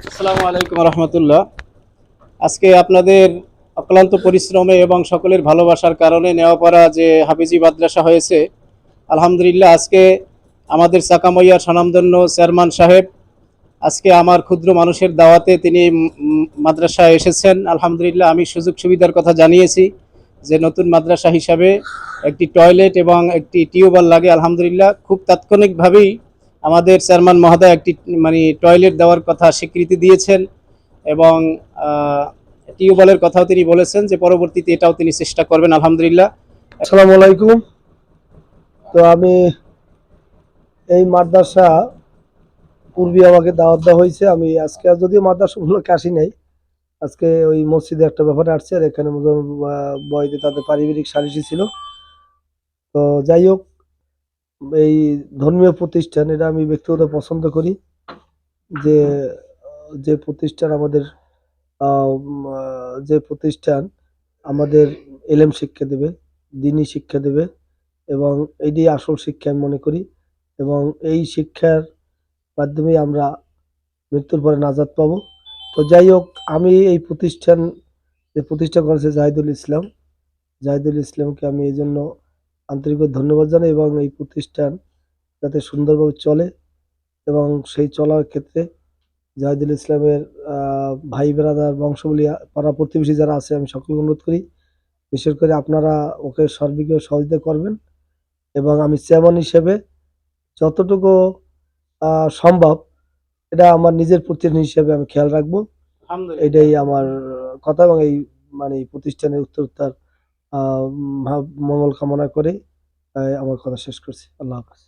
আসসালামু আলাইকুম রহমতুল্লাহ। আজকে আপনাদের অক্লান্ত পরিশ্রমে এবং সকলের ভালোবাসার কারণে নেওয়াপাড়া যে হাফিজি মাদ্রাসা হয়েছে, আলহামদুলিল্লাহ। আজকে আমাদের সাকামইয়ার স্বনামধন্য চেয়ারম্যান সাহেব আজকে আমার ক্ষুদ্র মানুষের দাওয়াতে তিনি মাদ্রাসায় এসেছেন। আলহামদুলিল্লাহ, আমি সুযোগ সুবিধার কথা জানিয়েছি যে নতুন মাদ্রাসা হিসাবে একটি টয়লেট এবং একটি টিউবওয়েল লাগে। আলহামদুলিল্লাহ, খুব তাৎক্ষণিকভাবেই আমাদের চেয়ারম্যান মহোদয় একটি টয়লেট দেওয়ার কথা স্বীকৃতি দিয়েছেন এবং টিউবওয়েলের কথাও তিনি বলেছেন যে পরবর্তীতে এটাও তিনি চেষ্টা করবেন। আলহামদুলিল্লাহ। আসসালামু আলাইকুম। তো আমি এই মাদ্রাসা পূর্বে আমাকে দাওয়াত দেওয়া হয়েছে। আমি আজকে যদিও মাদ্রাসা উপলক্ষে আসি নাই, আজকে ওই মসজিদে একটা ব্যাপারে আসছে, আর এখানে বয়তে তাদের পারিবারিক সালিসি ছিল। তো যাই হোক, এই ধর্মীয় প্রতিষ্ঠান এটা আমি ব্যক্তিগত পছন্দ করি, যে যে প্রতিষ্ঠান আমাদের যে প্রতিষ্ঠান আমাদের এলেম শিক্ষা দেবে, দিনী শিক্ষা দেবে, এবং এটি আসল শিক্ষা আমি মনে করি। এবং এই শিক্ষার মাধ্যমে আমরা মৃত্যুর পরে নাজাত পাবো। তো যাই হোক, আমি এই প্রতিষ্ঠান যে প্রতিষ্ঠা করেছে জাহিদুল ইসলামকে আমি এই জন্য আন্তরিকভাবে ধন্যবাদ জানাই, এবং এই প্রতিষ্ঠান যাতে সুন্দরভাবে চলে এবং সেই চলার ক্ষেত্রে জাহিদুল ইসলামের ভাই ব্রাদার বংশবলী পাড়া প্রতিবেশী যারা আছে আমি সকলকে অনুরোধ করি, বিশেষ করে আপনারা ওকে সার্বিকভাবে সহযোগিতা করবেন। এবং আমি চেয়ারম্যান হিসেবে যতটুকু সম্ভব এটা আমার নিজের প্রতিনিধি হিসেবে আমি খেয়াল রাখবো। এটাই আমার কথা, এবং এই মানে প্রতিষ্ঠানের উত্তরোত্তর মঙ্গল কামনা করে আমার কথা শেষ করছি। আল্লাহ হাফেজ।